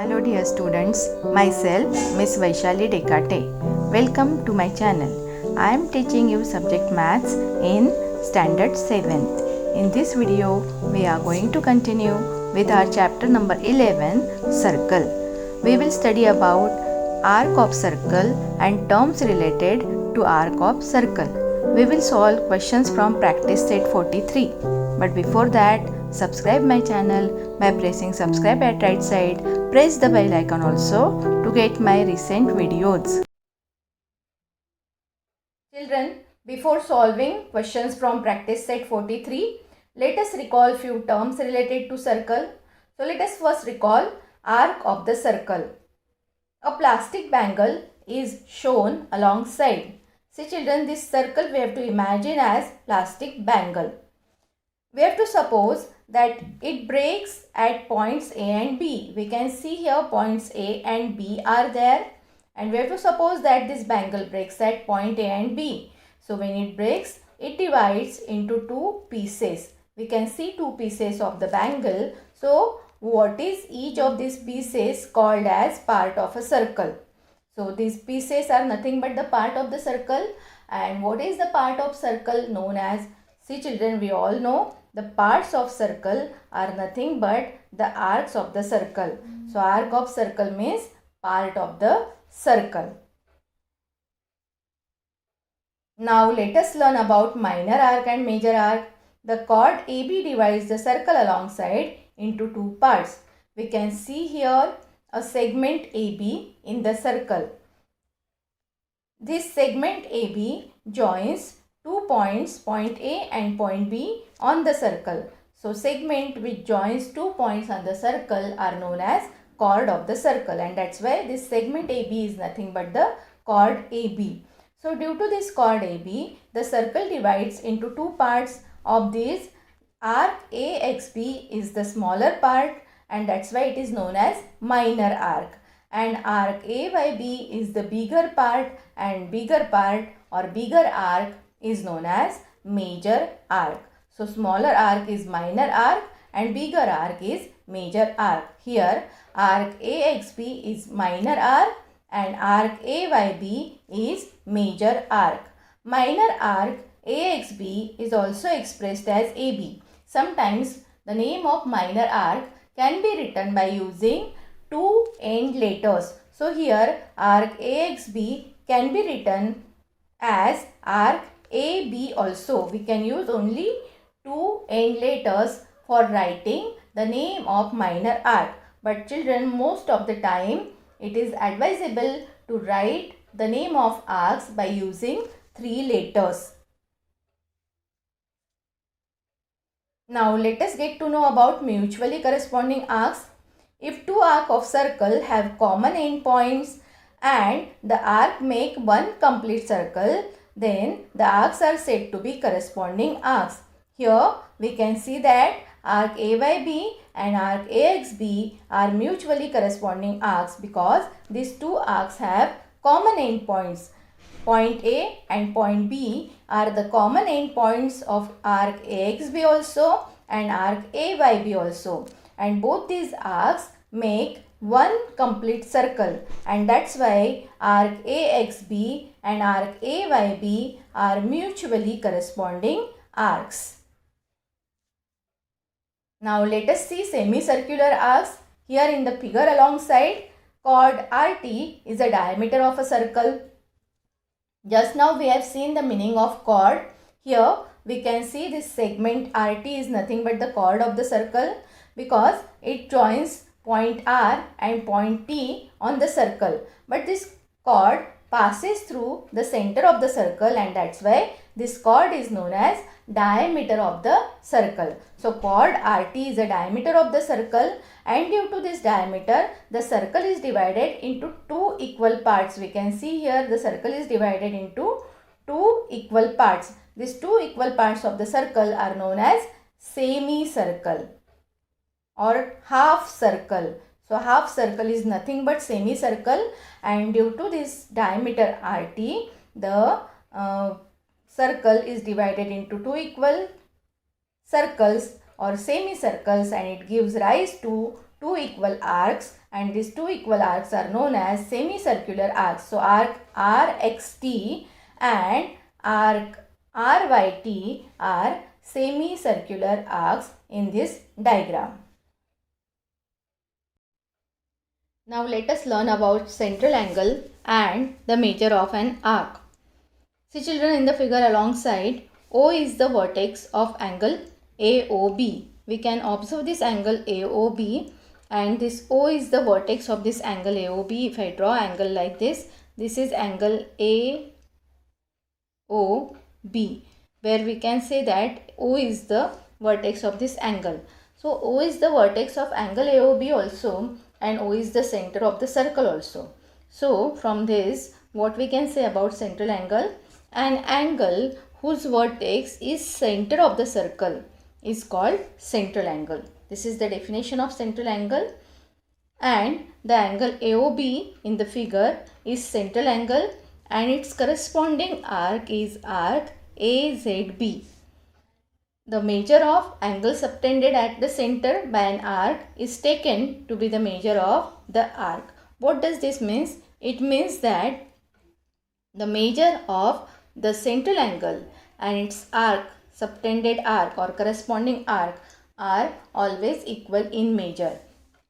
Hello dear students, myself Miss Vaishali Dekate. Welcome to my channel. I am teaching you subject maths in standard 7th. In this video, we are going to continue with our chapter number 11, circle. We will study about arc of circle and terms related to arc of circle. We will solve questions from practice set 43. But before that, subscribe my channel by pressing subscribe at right side. Press the bell icon also to get my recent videos. Children, before solving questions from practice set 43, let us recall few terms related to circle. So let us first recall arc of the circle. A plastic bangle is shown alongside. See children, this circle we have to imagine as plastic bangle. We have to suppose that it breaks at points A and B. We can see here points A and B are there, and we have to suppose that this bangle breaks at point A and B. So when it breaks, it divides into two pieces. We can see two pieces of the bangle. So what is each of these pieces called as part of a circle? So these pieces are nothing but the part of the circle. And what is the part of circle known as? See children, we all know the parts of circle are nothing but the arcs of the circle. So arc of circle means part of the circle. Now let us learn about minor arc and major arc. The chord AB divides the circle alongside into two parts. We can see here a segment AB in the circle. This segment AB joins two points, point A and point B on the circle. So segment which joins two points on the circle are known as chord of the circle, and that's why this segment AB is nothing but the chord AB. So due to this chord AB, the circle divides into two parts. Of these, arc AXB is the smaller part, and that's why it is known as minor arc. And arc AYB is the bigger part, and bigger part or bigger arc is known as major arc. So smmaller arc is minor arc and bigger arc is major arc. Here arc AXB is minor arc and arc AYB is major arc. Minor arc AXB is also expressed as AB. Sometimes the name of minor arc can be written by using two end letters. So here arc AXB can be written as arc AB also. We can use only two end letters for writing the name of minor arc. But children, most of the time it is advisable to write the name of arcs by using three letters. Now let us get to know about mutually corresponding arcs. If two arcs of circle have common endpoints and the arc make one complete circle, then the arcs are said to be corresponding arcs. Here we can see that arc AYB and arc AXB are mutually corresponding arcs because these two arcs have common endpoints. Point A and point B are the common endpoints of arc AXB also and arc AYB also. And both these arcs make one complete circle, and that's why arc AXB and arc AYB are mutually corresponding arcs. Now let us see semicircular arcs. Here in the figure alongside, chord RT is the diameter of a circle. Just now we have seen the meaning of chord. Here we can see this segment RT is nothing but the chord of the circle because it joins point R and point T on the circle. But this chord passes through the center of the circle, and that's why this chord is known as diameter of the circle. So chord RT is the diameter of the circle, and due to this diameter, the circle is divided into two equal parts. We can see here the circle is divided into two equal parts. These two equal parts of the circle are known as semicircle or half circle. So half circle is nothing but semicircle, and due to this diameter RT, the circle is divided into two equal circles or semicircles, and it gives rise to two equal arcs, and these two equal arcs are known as semicircular arcs. So arc RXT and arc RYT are semicircular arcs in this diagram. Now let us learn about central angle and the measure of an arc. See children, in the figure alongside, O is the vertex of angle AOB. We can observe this angle AOB, and this O is the vertex of this angle AOB. If I draw angle like this is angle AOB, where we can say that O is the vertex of this angle. So O is the vertex of angle AOB also, and O is the center of the circle also. So from this, what we can say about central angle? An angle whose vertex is center of the circle is called central angle. This is the definition of central angle. And the angle AOB in the figure is central angle, and its corresponding arc is arc AZB. The measure of angle subtended at the center by an arc is taken to be the measure of the arc. What does this mean? It means that the measure of the central angle and its arc, subtended arc or corresponding arc, are always equal in measure.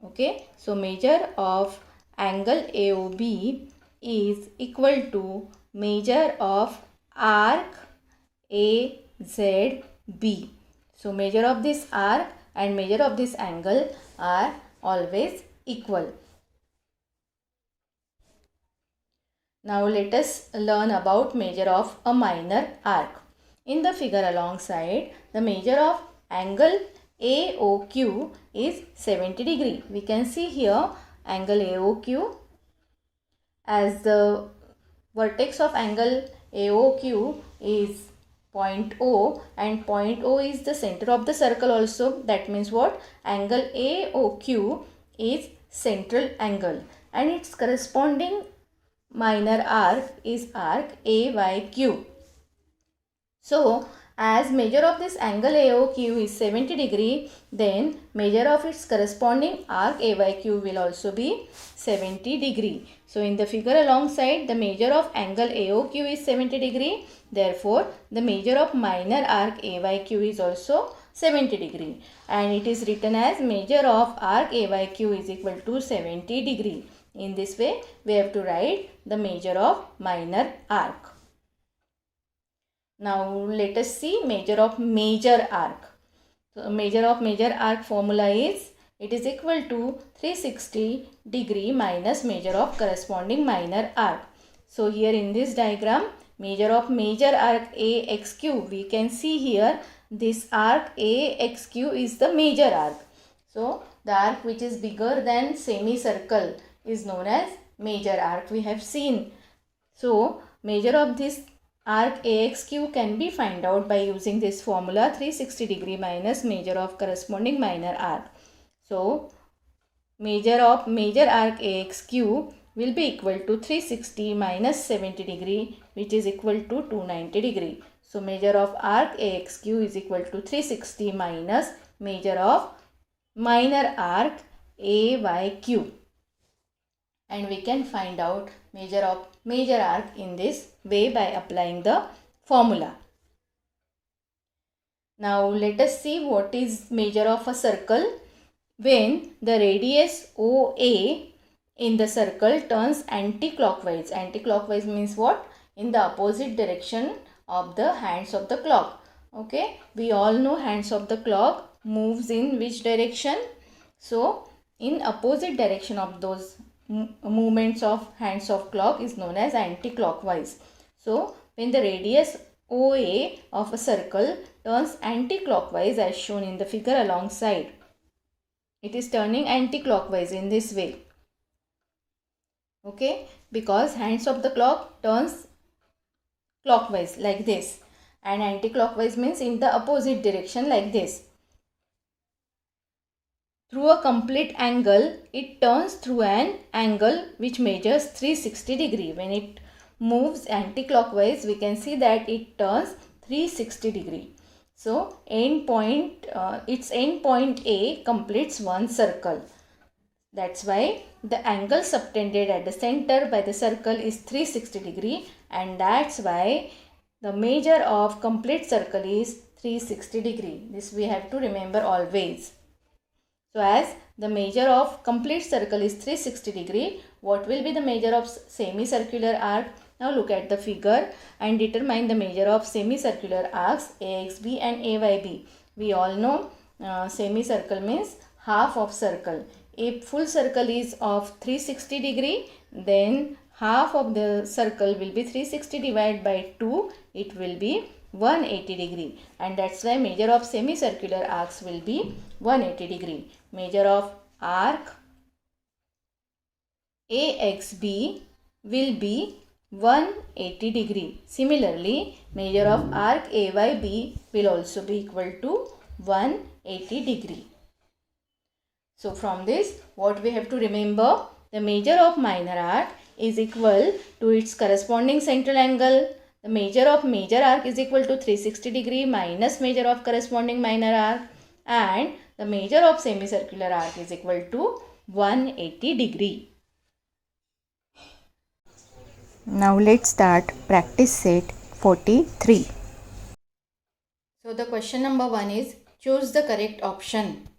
Okay, so measure of angle AOB is equal to measure of arc AZB. So measure of this arc and measure of this angle are always equal. Now let us learn about measure of a minor arc. In the figure alongside, the measure of angle AOQ is 70 degree. We can see here angle AOQ, as the vertex of angle AOQ is point O, and point O is the center of the circle also. That means what? Angle AOQ is central angle, and its corresponding minor arc is arc AYQ. So as measure of this angle AOQ is 70 degree, then measure of its corresponding arc AYQ will also be 70 degree. So in the figure alongside, the measure of angle AOQ is 70 degree. Therefore, the measure of minor arc AYQ is also 70 degree. And it is written as measure of arc AYQ is equal to 70 degree. In this way, we have to write the measure of minor arc. Now let us see measure of major arc. So measure of major arc formula is, it is equal to 360 degree minus measure of corresponding minor arc. So here in this diagram, measure of major arc AXQ, we can see here this arc AXQ is the major arc. So the arc which is bigger than semicircle is known as major arc, we have seen. So measure of this arc AXQ can be found out by using this formula, 360 degree minus measure of corresponding minor arc. So measure of major arc AXQ will be equal to 360 minus 70 degree, which is equal to 290 degree. So measure of arc AXQ is equal to 360 minus measure of minor arc AYQ. And we can find out measure of major arc in this way by applying the formula. Now let us see what is measure of a circle. When the radius OA in the circle turns anti-clockwise. Anti-clockwise means what? In the opposite direction of the hands of the clock. Okay, we all know hands of the clock moves in which direction? So in opposite direction of those movements of hands of clock is known as anti-clockwise. So when the radius OA of a circle turns anti-clockwise as shown in the figure alongside, it is turning anti-clockwise in this way. Okay, because hands of the clock turns clockwise like this, and anti-clockwise means in the opposite direction like this. Through a complete angle, it turns through an angle which measures 360 degree. When it moves anti-clockwise, we can see that it turns 360 degree. So its end point A completes one circle. That's why the angle subtended at the center by the circle is 360 degree, and that's why the measure of complete circle is 360 degree. This we have to remember always. So as the measure of complete circle is 360 degree, what will be the measure of semicircular arc? Now look at the figure and determine the measure of semicircular arcs AXB and AYB. We all know semicircle means half of circle. If full circle is of 360 degree, then half of the circle will be 360 divided by 2. It will be 180 degree, and that's why measure of semicircular arcs will be 180 degree. Measure of arc AXB will be 180 degree. Similarly, measure of arc AYB will also be equal to 180 degree. So from this, what we have to remember, the measure of minor arc is equal to its corresponding central angle. The measure of major arc is equal to 360 degree minus measure of corresponding minor arc, and the measure of semicircular arc is equal to 180 degree. Now let's start practice set 43. So the question number 1 is choose the correct option.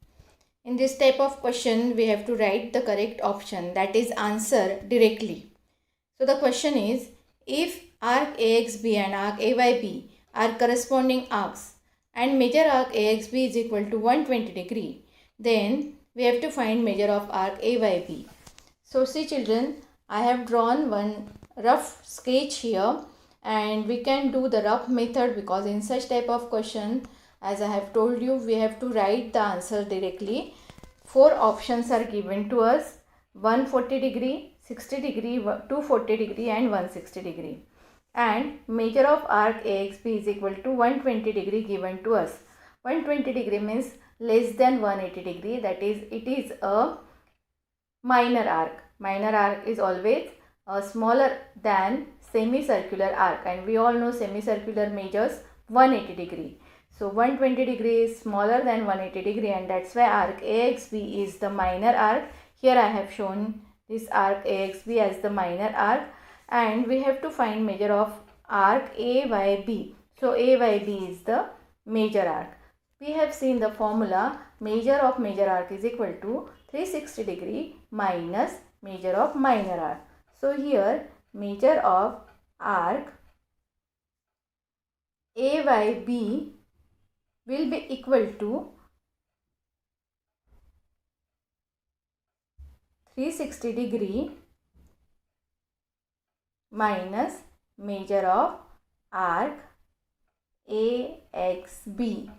In this type of question, we have to write the correct option, that is answer directly. So the question is, if arc AXB and arc AYB are corresponding arcs and measure arc AXB is equal to 120 degree, then we have to find measure of arc AYB. So see children, I have drawn one rough sketch here, and we can do the rough method because in such type of question, as I have told you, we have to write the answer directly. 4 options are given to us: 140 degree, 60 degree, 240 degree and 160 degree. And measure of arc AXB is equal to 120 degree given to us. 120 degree means less than 180 degree, that is it is a minor arc. Minor arc is always smaller than semicircular arc, and we all know semicircular measures 180 degree. So 120 degree is smaller than 180 degree, and that's why arc AXB is the minor arc. Here I have shown this arc AXB as the minor arc, and we have to find measure of arc AYB. So AYB is the major arc. We have seen the formula, measure of major arc is equal to 360 degree minus measure of minor arc. So here measure of arc AYB will be equal to 360 degree minus measure of arc AXB.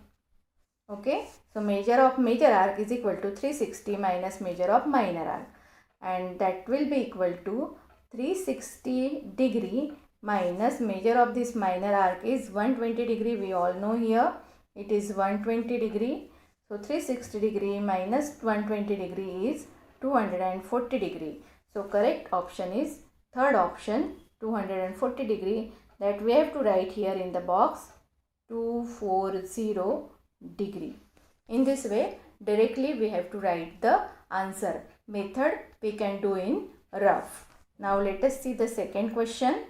Okay, so measure of major arc is equal to 360 minus measure of minor arc, and that will be equal to 360 degree minus measure of this minor arc is 120 degree. We all know here it is 120 degree. So 360 degree minus 120 degree is 240 degree. So correct option is third option, 240 degree, that we have to write here in the box, 240 degree. In this way directly we have to write the answer. Method we can do in rough. Now let us see the second question.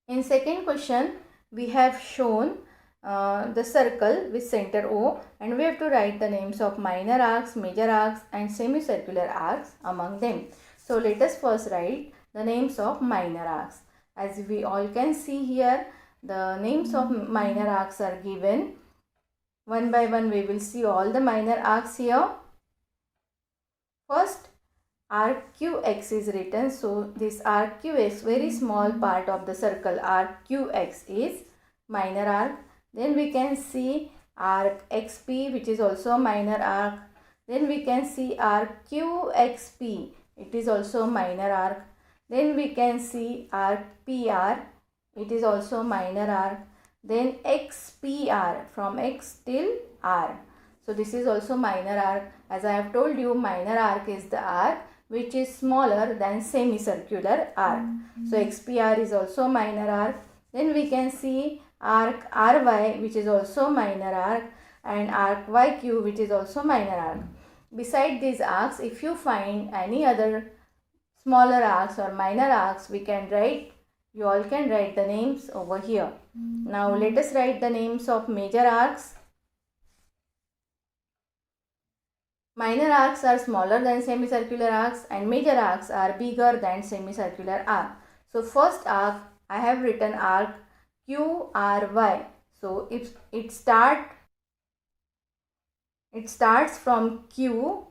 In second question we have shown the circle with center O, and we have to write the names of minor arcs, major arcs and semicircular arcs among them. So let us first write the names of minor arcs. As we all can see here, the names of minor arcs are given. One by one we will see all the minor arcs here. First arc QX is written. So this arc QX, very small part of the circle arc QX, is minor arc. Then we can see arc XP, which is also a minor arc. Then we can see arc QXP, it is also a minor arc. Then we can see arc PR, it is also minor arc. Then XPR, from X till R. So this is also minor arc. As I have told you, minor arc is the arc which is smaller than semicircular arc. So XPR is also minor arc. Then we can see arc RY, which is also minor arc, and arc YQ, which is also minor arc. beside these arcs, if you find any other smaller arcs or minor arcs, you all can write the names over here. Now let us write the names of major arcs. Minor arcs are smaller than semicircular arcs and major arcs are bigger than semicircular arc. So first arc, I have written arc QRY. So if it starts from Q,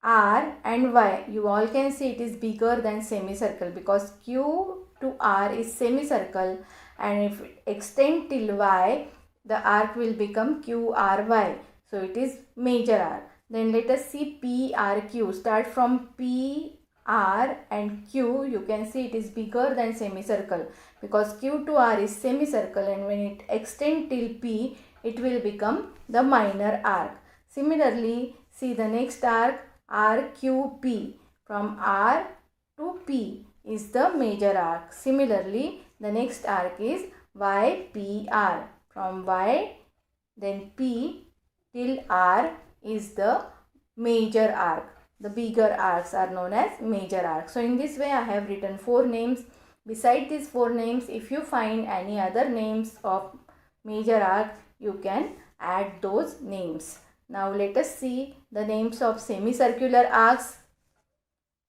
R and Y. You all can see it is bigger than semicircle because Q to R is semicircle, and if it extend till Y, the arc will become QRY. So it is major arc. Then let us see PRQ. Start from P, R and Q. You can see it is bigger than semicircle because Q to R is semicircle, and when it extend till P, it will become the minor arc. Similarly, see the next arc RQP. From R to P is the major arc. Similarly, the next arc is YPR. From Y then P till R is the major arc. The bigger arcs are known as major arcs. So in this way I have written 4 names. Beside these 4 names, if you find any other names of major arc, you can add those names. Now let us see the names of semicircular arcs.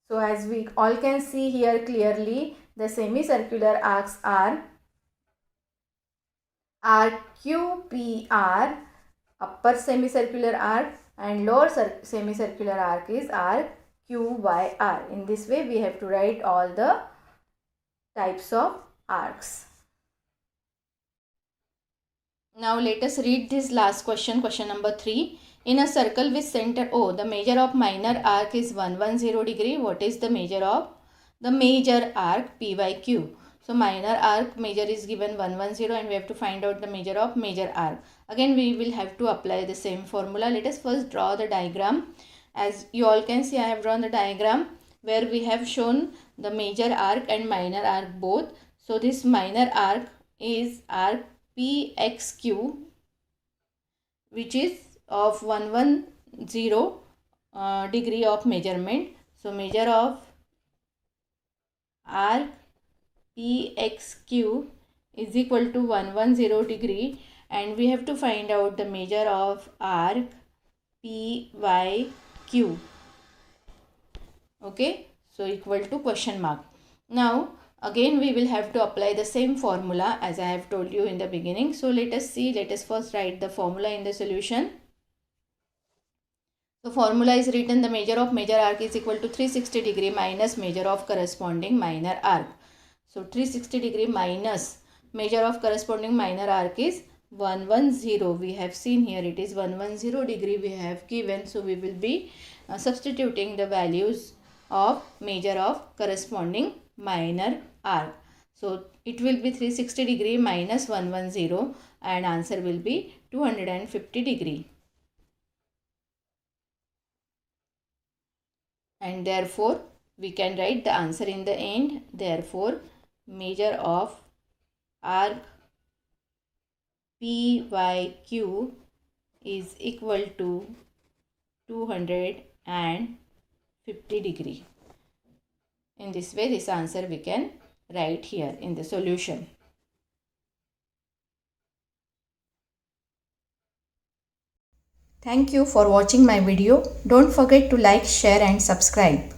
So as we all can see here clearly, the semicircular arcs are RQPR, upper semicircular arc, and lower semicircular arc is RQYR. In this way we have to write all the types of arcs. Now let us read this last question, question number 3. In a circle with center O, the measure of minor arc is 110 degree. What is the measure of the major arc PYQ? So minor arc measure is given 110 and we have to find out the measure of major arc. Again we will have to apply the same formula. Let us first draw the diagram. As you all can see, I have drawn the diagram where we have shown the major arc and minor arc both. So this minor arc is arc PXQ, which is of 110 degree of measurement. So measure of arc PXQ is equal to 110 degree, and we have to find out the measure of arc PYQ. Okay, so equal to question mark. Now again we will have to apply the same formula as I have told you in the beginning. So let us first write the formula in the solution. So formula is written: the measure of major arc is equal to 360 degree minus measure of corresponding minor arc. So 360 degree minus measure of corresponding minor arc is 110. We have seen here it is 110 degree we have given. So we will be substituting the values of measure of corresponding minor arc. So it will be 360 degree minus 110 and answer will be 250 degree. And therefore we can write the answer in the end. Therefore measure of arc PYQ is equal to 250 degree. In this way this answer we can write here in the solution. Thank you for watching my video. Don't forget to like, share and subscribe.